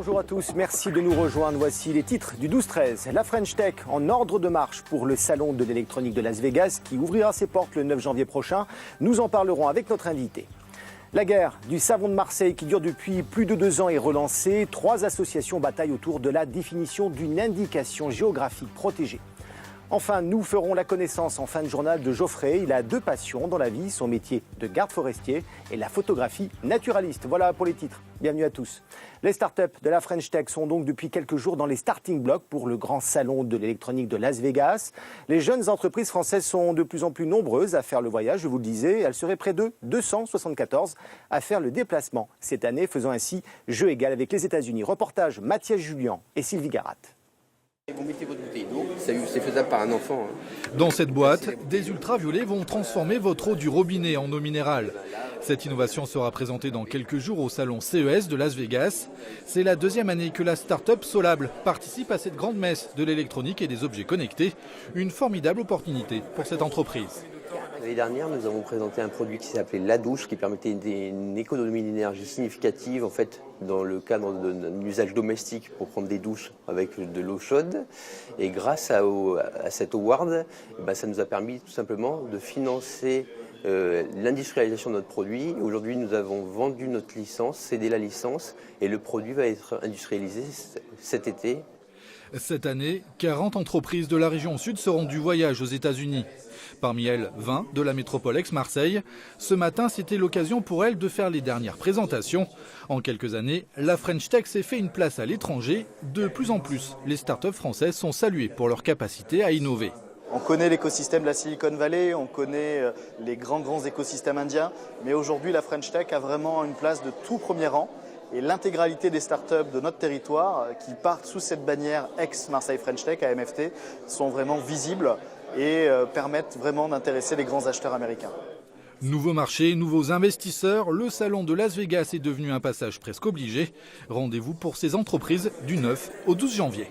Bonjour à tous, merci de nous rejoindre. Voici les titres du 12-13. La French Tech en ordre de marche pour le salon de l'électronique de Las Vegas qui ouvrira ses portes le 9 janvier prochain. Nous en parlerons avec notre invité. La guerre du savon de Marseille qui dure depuis plus de 2 ans est relancée. 3 associations bataillent autour de la définition d'une indication géographique protégée. Enfin, nous ferons la connaissance en fin de journal de Geoffrey. Il a 2 passions dans la vie, son métier de garde forestier et la photographie naturaliste. Voilà pour les titres. Bienvenue à tous. Les startups de la French Tech sont donc depuis quelques jours dans les starting blocks pour le grand salon de l'électronique de Las Vegas. Les jeunes entreprises françaises sont de plus en plus nombreuses à faire le voyage, je vous le disais. Elles seraient près de 274 à faire le déplacement cette année, faisant ainsi jeu égal avec les États-Unis. Reportage Mathias Julien et Sylvie Garat. Vous mettez votre bouteille d'eau, c'est faisable par un enfant. Dans cette boîte, des ultraviolets vont transformer votre eau du robinet en eau minérale. Cette innovation sera présentée dans quelques jours au salon CES de Las Vegas. C'est la 2e année que la start-up Solable participe à cette grande messe de l'électronique et des objets connectés. Une formidable opportunité pour cette entreprise. L'année dernière, nous avons présenté un produit qui s'appelait La Douche, qui permettait une économie d'énergie significative en fait, dans le cadre d'un usage domestique pour prendre des douches avec de l'eau chaude. Et grâce à cet award, ça nous a permis tout simplement de financer l'industrialisation de notre produit. Aujourd'hui, nous avons vendu notre licence, cédé la licence, et le produit va être industrialisé cet été. Cette année, 40 entreprises de la région sud seront du voyage aux États-Unis. Parmi elles, 20 de la métropole ex-Marseille. Ce matin, c'était l'occasion pour elles de faire les dernières présentations. En quelques années, la French Tech s'est fait une place à l'étranger. De plus en plus, les startups françaises sont saluées pour leur capacité à innover. On connaît l'écosystème de la Silicon Valley, on connaît les grands écosystèmes indiens. Mais aujourd'hui, la French Tech a vraiment une place de tout premier rang. Et l'intégralité des startups de notre territoire qui partent sous cette bannière ex-Marseille French Tech, AMFT, sont vraiment visibles et permettent vraiment d'intéresser les grands acheteurs américains. Nouveau marché, nouveaux investisseurs, le salon de Las Vegas est devenu un passage presque obligé. Rendez-vous pour ces entreprises du 9 au 12 janvier.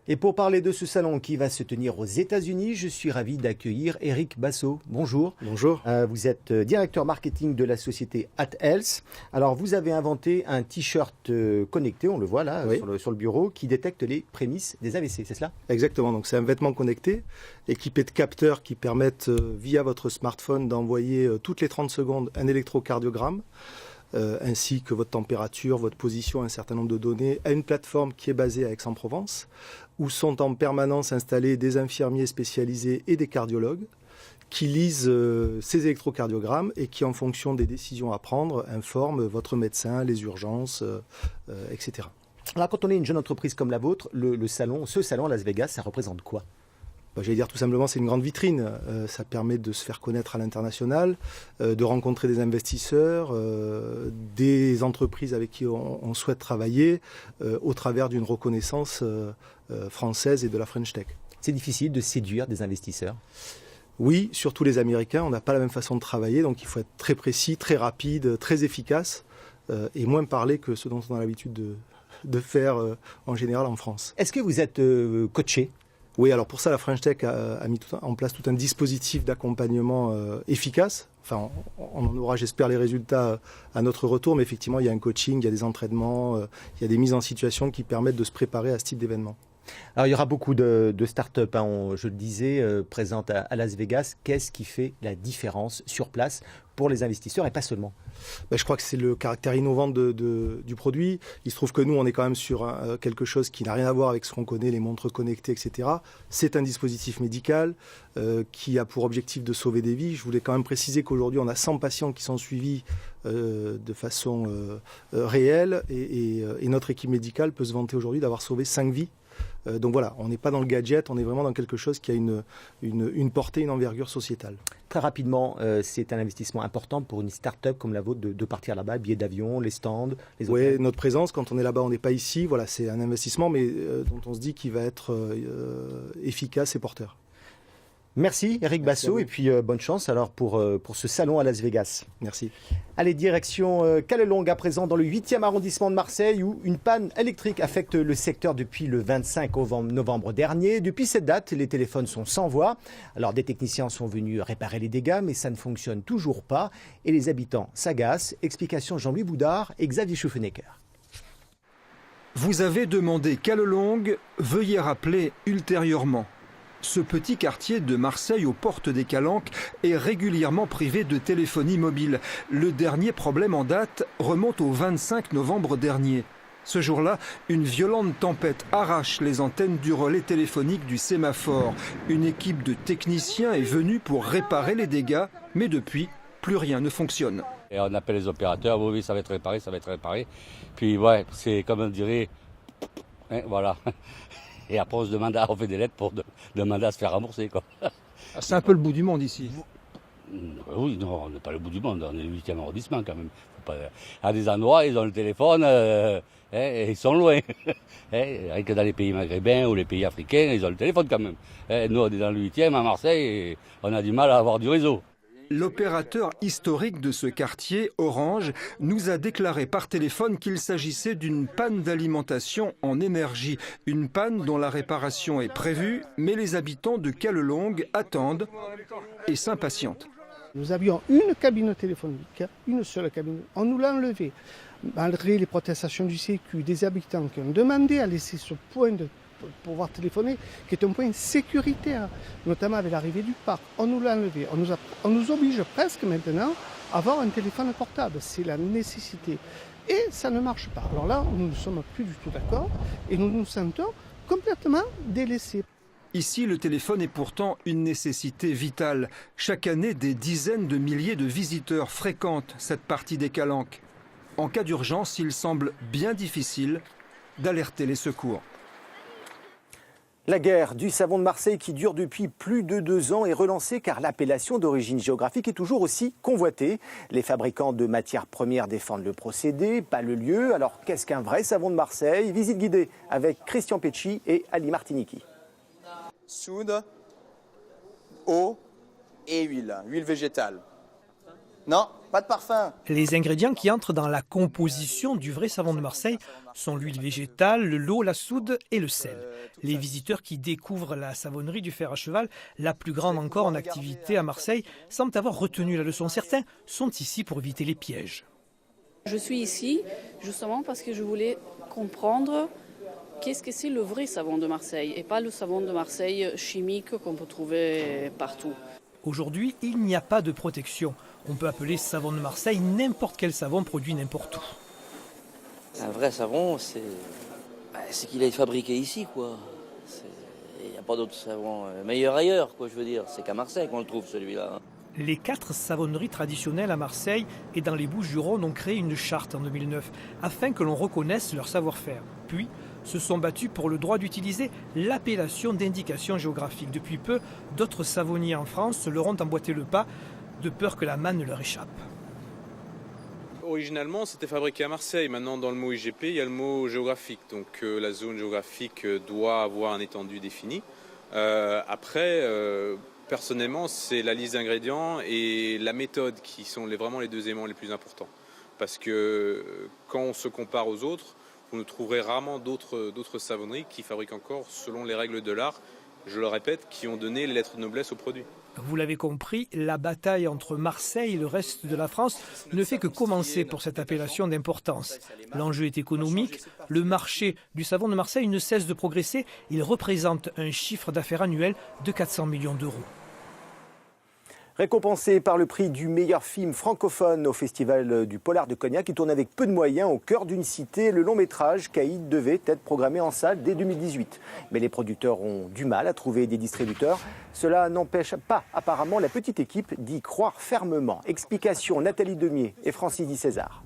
Et pour parler de ce salon qui va se tenir aux États-Unis, je suis ravi d'accueillir Eric Basso. Bonjour. Bonjour. Vous êtes directeur marketing de la société AtHealth. Alors, vous avez inventé un t-shirt connecté, on le voit là, oui, sur le bureau, qui détecte les prémices des AVC, c'est cela ? Exactement. Donc, c'est un vêtement connecté équipé de capteurs qui permettent, via votre smartphone, d'envoyer toutes les 30 secondes un électrocardiogramme. Ainsi que votre température, votre position, un certain nombre de données, à une plateforme qui est basée à Aix-en-Provence, où sont en permanence installés des infirmiers spécialisés et des cardiologues qui lisent ces électrocardiogrammes et qui, en fonction des décisions à prendre, informent votre médecin, les urgences, etc. Alors, quand on est une jeune entreprise comme la vôtre, ce salon à Las Vegas, ça représente quoi ? J'allais dire tout simplement, c'est une grande vitrine. Ça permet de se faire connaître à l'international, de rencontrer des investisseurs, des entreprises avec qui on souhaite travailler au travers d'une reconnaissance française et de la French Tech. C'est difficile de séduire des investisseurs ? Oui, surtout les Américains. On n'a pas la même façon de travailler, donc il faut être très précis, très rapide, très efficace et moins parler que ce dont on a l'habitude de faire en général en France. Est-ce que vous êtes coaché ? Oui, alors pour ça, la French Tech a mis en place tout un dispositif d'accompagnement efficace. Enfin, on en aura, j'espère, les résultats à notre retour, mais effectivement, il y a un coaching, il y a des entraînements, il y a des mises en situation qui permettent de se préparer à ce type d'événement. Alors, il y aura beaucoup de startups, je le disais, présentes à Las Vegas. Qu'est-ce qui fait la différence sur place pour les investisseurs et pas seulement ? Je crois que c'est le caractère innovant du produit. Il se trouve que nous, on est quand même sur quelque chose qui n'a rien à voir avec ce qu'on connaît, les montres connectées, etc. C'est un dispositif médical qui a pour objectif de sauver des vies. Je voulais quand même préciser qu'aujourd'hui, on a 100 patients qui sont suivis de façon réelle et notre équipe médicale peut se vanter aujourd'hui d'avoir sauvé 5 vies. Donc voilà, on n'est pas dans le gadget, on est vraiment dans quelque chose qui a une portée, une envergure sociétale. Très rapidement, c'est un investissement important pour une start-up comme la vôtre de partir là-bas, billets d'avion, les stands, les hôtels. Oui, notre présence, quand on est là-bas, on n'est pas ici. Voilà, c'est un investissement, mais dont on se dit qu'il va être efficace et porteur. Merci Eric Basso et puis bonne chance alors pour ce salon à Las Vegas. Merci. Allez, direction Callelongue à présent dans le 8e arrondissement de Marseille où une panne électrique affecte le secteur depuis le 25 novembre dernier. Depuis cette date, les téléphones sont sans voix. Alors des techniciens sont venus réparer les dégâts mais ça ne fonctionne toujours pas et les habitants s'agacent. Explication Jean-Louis Boudard et Xavier Schuffenecker. Vous avez demandé Callelongue, veuillez rappeler ultérieurement. Ce petit quartier de Marseille aux portes des Calanques est régulièrement privé de téléphonie mobile. Le dernier problème en date remonte au 25 novembre dernier. Ce jour-là, une violente tempête arrache les antennes du relais téléphonique du sémaphore. Une équipe de techniciens est venue pour réparer les dégâts, mais depuis, plus rien ne fonctionne. Et on appelle les opérateurs, oui, ça va être réparé, ça va être réparé. Puis ouais, c'est comme on dirait, hein, voilà. Et après on se demande, on fait des lettres pour demander à se faire rembourser, quoi. C'est un peu le bout du monde ici. Oui, non, on n'est pas le bout du monde, on est le 8e arrondissement quand même. Faut pas... À des endroits, ils ont le téléphone, et ils sont loin. Rien que dans les pays maghrébins ou les pays africains, ils ont le téléphone quand même. Nous, on est dans le 8e à Marseille, et on a du mal à avoir du réseau. L'opérateur historique de ce quartier, Orange, nous a déclaré par téléphone qu'il s'agissait d'une panne d'alimentation en énergie. Une panne dont la réparation est prévue, mais les habitants de Callelongue attendent et s'impatientent. Nous avions une cabine téléphonique, une seule cabine. On nous l'a enlevée. Malgré les protestations du Sécu, des habitants qui ont demandé à laisser ce point de pouvoir téléphoner, qui est un point sécuritaire, notamment avec l'arrivée du parc. On nous l'a enlevé. On nous oblige presque maintenant à avoir un téléphone portable. C'est la nécessité. Et ça ne marche pas. Alors là, nous ne sommes plus du tout d'accord et nous nous sentons complètement délaissés. Ici, le téléphone est pourtant une nécessité vitale. Chaque année, des dizaines de milliers de visiteurs fréquentent cette partie des Calanques. En cas d'urgence, il semble bien difficile d'alerter les secours. La guerre du savon de Marseille qui dure depuis plus de 2 ans est relancée car l'appellation d'origine géographique est toujours aussi convoitée. Les fabricants de matières premières défendent le procédé, pas le lieu. Alors qu'est-ce qu'un vrai savon de Marseille? Visite guidée avec Christian Pecci et Ali Martiniki. Soude, eau et huile végétale. Non, pas de parfum. Les ingrédients qui entrent dans la composition du vrai savon de Marseille sont l'huile végétale, l'eau, la soude et le sel. Les visiteurs qui découvrent la savonnerie du Fer à Cheval, la plus grande encore en activité à Marseille, semblent avoir retenu la leçon. Certains sont ici pour éviter les pièges. Je suis ici justement parce que je voulais comprendre qu'est-ce que c'est le vrai savon de Marseille et pas le savon de Marseille chimique qu'on peut trouver partout. Aujourd'hui, il n'y a pas de protection. On peut appeler savon de Marseille n'importe quel savon produit n'importe où. Un vrai savon, c'est qu'il est fabriqué ici, quoi. Il n'y a pas d'autre savon meilleur ailleurs, quoi, je veux dire. C'est qu'à Marseille qu'on le trouve, celui-là. Les 4 savonneries traditionnelles à Marseille et dans les Bouches-du-Rhône ont créé une charte en 2009 afin que l'on reconnaisse leur savoir-faire. Puis, se sont battus pour le droit d'utiliser l'appellation d'indication géographique. Depuis peu, d'autres savonniers en France leur ont emboîté le pas de peur que la manne leur échappe. Originalement, c'était fabriqué à Marseille. Maintenant, dans le mot IGP, il y a le mot géographique. Donc, la zone géographique doit avoir un étendue défini. Après, personnellement, c'est la liste d'ingrédients et la méthode qui sont vraiment les 2 éléments les plus importants. Parce que quand on se compare aux autres, vous ne trouverez rarement d'autres savonneries qui fabriquent encore selon les règles de l'art, je le répète, qui ont donné les lettres de noblesse au produit. Vous l'avez compris, la bataille entre Marseille et le reste de la France ne fait que commencer pour cette appellation d'importance. L'enjeu est économique. Le marché du savon de Marseille ne cesse de progresser. Il représente un chiffre d'affaires annuel de 400 millions d'euros. Récompensé par le prix du meilleur film francophone au Festival du Polar de Cognac, qui tourne avec peu de moyens au cœur d'une cité, le long métrage Caïd devait être programmé en salle dès 2018. Mais les producteurs ont du mal à trouver des distributeurs. Cela n'empêche pas apparemment la petite équipe d'y croire fermement. Explication Nathalie Demier et Francis Di César.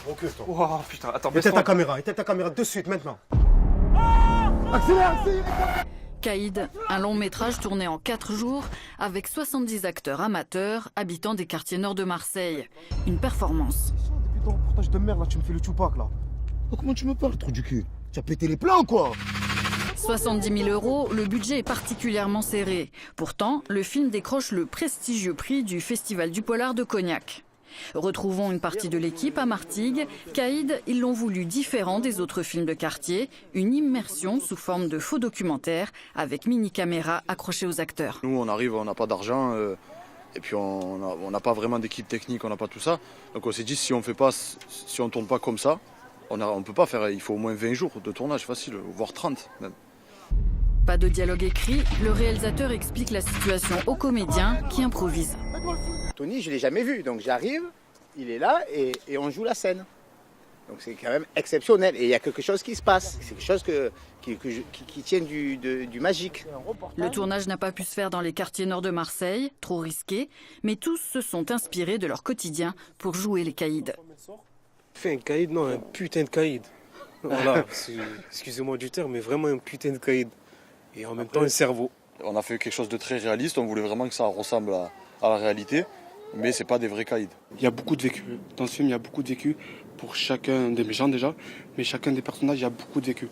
Recule-toi. Oh putain, attends. Éteins ta caméra de suite maintenant. Accélère. Caïd, un long métrage tourné en 4 jours avec 70 acteurs amateurs habitant des quartiers nord de Marseille. Une performance. Depuis ton reportage de merde là, tu me fais le Tupac là. Oh, comment tu me parles, trou du cul? Tu as pété les plans ou quoi? 70 000 €, le budget est particulièrement serré. Pourtant, le film décroche le prestigieux prix du Festival du Polar de Cognac. Retrouvons une partie de l'équipe à Martigues. Caïd, ils l'ont voulu différent des autres films de quartier. Une immersion sous forme de faux documentaire avec mini-caméra accrochée aux acteurs. Nous, on arrive, on n'a pas d'argent et puis on n'a pas vraiment d'équipe technique, on n'a pas tout ça. Donc on s'est dit, si on tourne pas comme ça, On ne peut pas faire, il faut au moins 20 jours de tournage facile, voire 30 même. Pas de dialogue écrit, le réalisateur explique la situation aux comédiens qui improvisent. Tony, je ne l'ai jamais vu, donc j'arrive, il est là et on joue la scène. Donc c'est quand même exceptionnel et il y a quelque chose qui se passe, c'est quelque chose qui tient du magique. Le tournage n'a pas pu se faire dans les quartiers nord de Marseille, trop risqué, mais tous se sont inspirés de leur quotidien pour jouer les caïds. Fait un caïd, non, un putain de caïd. Voilà, excusez-moi du terme, mais vraiment un putain de caïd. Et en même temps un cerveau. On a fait quelque chose de très réaliste, on voulait vraiment que ça ressemble à la réalité, mais c'est pas des vrais caïds. Il y a beaucoup de vécu. Dans ce film, il y a beaucoup de vécu pour chacun des méchants déjà, mais chacun des personnages, il y a beaucoup de vécu.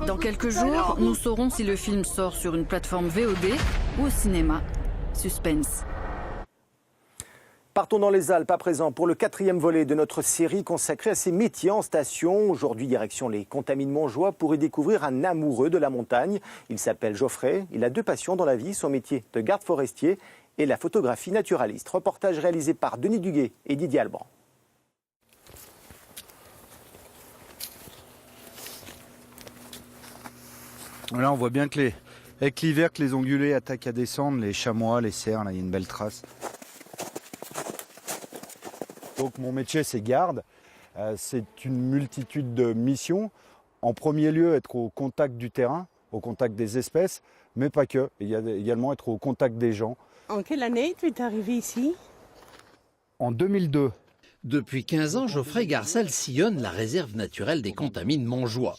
Dans quelques jours, nous saurons si le film sort sur une plateforme VOD ou au cinéma. Suspense. Partons dans les Alpes à présent pour le 4e volet de notre série consacrée à ces métiers en station. Aujourd'hui, direction les Contamines Montjoie pour y découvrir un amoureux de la montagne. Il s'appelle Geoffrey. Il a 2 passions dans la vie, son métier de garde forestier et la photographie naturaliste. Reportage réalisé par Denis Duguet et Didier Alban. Là, on voit bien que avec l'hiver, que les ongulés attaquent à descendre, les chamois, les cerfs, là, il y a une belle trace. Donc mon métier, c'est garde. C'est une multitude de missions. En premier lieu, être au contact du terrain, au contact des espèces, mais pas que. Il y a également être au contact des gens. En quelle année tu es arrivé ici? En 2002. Depuis 15 ans, Geoffrey Garcel sillonne la réserve naturelle des Contamines Montjoie.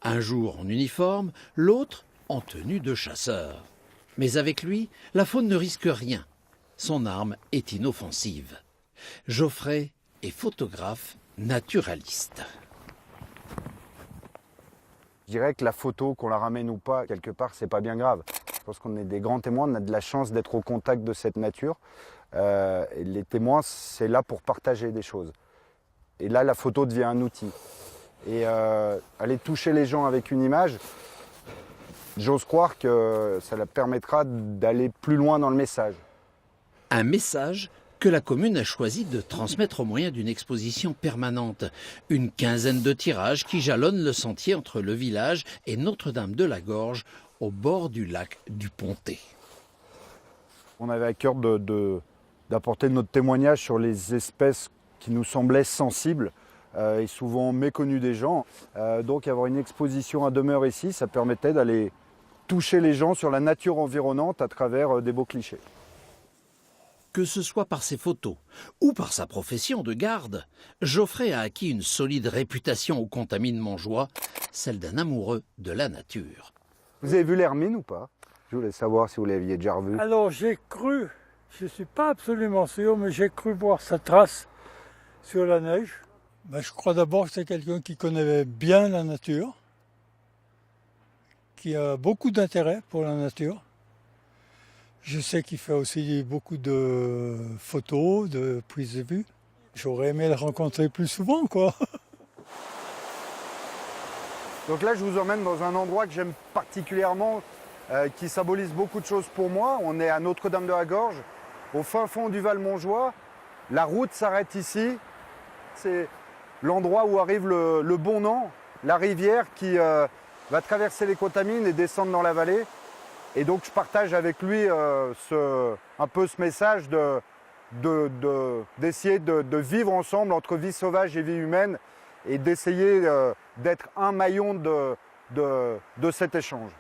Un jour en uniforme, l'autre en tenue de chasseur. Mais avec lui, la faune ne risque rien. Son arme est inoffensive. Geoffrey est photographe naturaliste. Je dirais que la photo, qu'on la ramène ou pas, quelque part, c'est pas bien grave. Je pense qu'on est des grands témoins, on a de la chance d'être au contact de cette nature. Et les témoins, c'est là pour partager des choses. Et là, la photo devient un outil. Et aller toucher les gens avec une image, j'ose croire que ça leur permettra d'aller plus loin dans le message. Un message que la commune a choisi de transmettre au moyen d'une exposition permanente. Une quinzaine de tirages qui jalonnent le sentier entre le village et Notre-Dame-de-la-Gorge, au bord du lac du Pontet. On avait à cœur d'apporter notre témoignage sur les espèces qui nous semblaient sensibles et souvent méconnues des gens. Donc avoir une exposition à demeure ici, ça permettait d'aller toucher les gens sur la nature environnante à travers des beaux clichés. Que ce soit par ses photos ou par sa profession de garde, Geoffrey a acquis une solide réputation aux Contamines Montjoie, celle d'un amoureux de la nature. Vous avez vu l'hermine ou pas? Je voulais savoir si vous l'aviez déjà revu. Alors j'ai cru, je ne suis pas absolument sûr, mais j'ai cru voir sa trace sur la neige. Je crois d'abord que c'est quelqu'un qui connaît bien la nature, qui a beaucoup d'intérêt pour la nature. Je sais qu'il fait aussi beaucoup de photos, de prises de vue. J'aurais aimé le rencontrer plus souvent, quoi. Donc là, je vous emmène dans un endroit que j'aime particulièrement, qui symbolise beaucoup de choses pour moi. On est à Notre-Dame-de-la-Gorge, au fin fond du Val-Montjoie. La route s'arrête ici. C'est l'endroit où arrive le Bonnan, la rivière qui va traverser les Contamines et descendre dans la vallée. Et donc je partage avec lui un peu ce message d'essayer de vivre ensemble entre vie sauvage et vie humaine et d'essayer d'être un maillon de cet échange.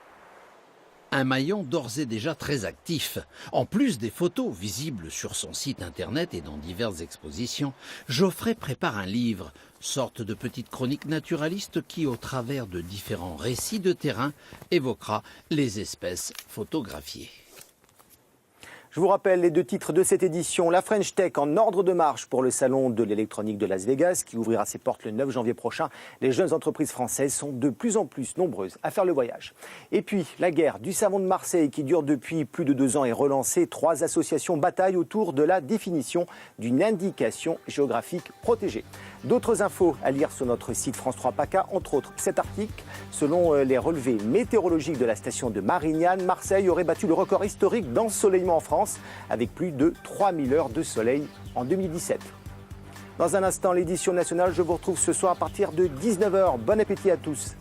Un maillon d'ores et déjà très actif. En plus des photos visibles sur son site internet et dans diverses expositions, Geoffrey prépare un livre, sorte de petite chronique naturaliste qui, au travers de différents récits de terrain, évoquera les espèces photographiées. Je vous rappelle les 2 titres de cette édition. La French Tech en ordre de marche pour le salon de l'électronique de Las Vegas qui ouvrira ses portes le 9 janvier prochain. Les jeunes entreprises françaises sont de plus en plus nombreuses à faire le voyage. Et puis, la guerre du savon de Marseille qui dure depuis plus de 2 ans est relancée. 3 associations bataillent autour de la définition d'une indication géographique protégée. D'autres infos à lire sur notre site France 3 PACA, entre autres cet article. Selon les relevés météorologiques de la station de Marignane, Marseille aurait battu le record historique d'ensoleillement en France avec plus de 3000 heures de soleil en 2017. Dans un instant, l'édition nationale, je vous retrouve ce soir à partir de 19h. Bon appétit à tous.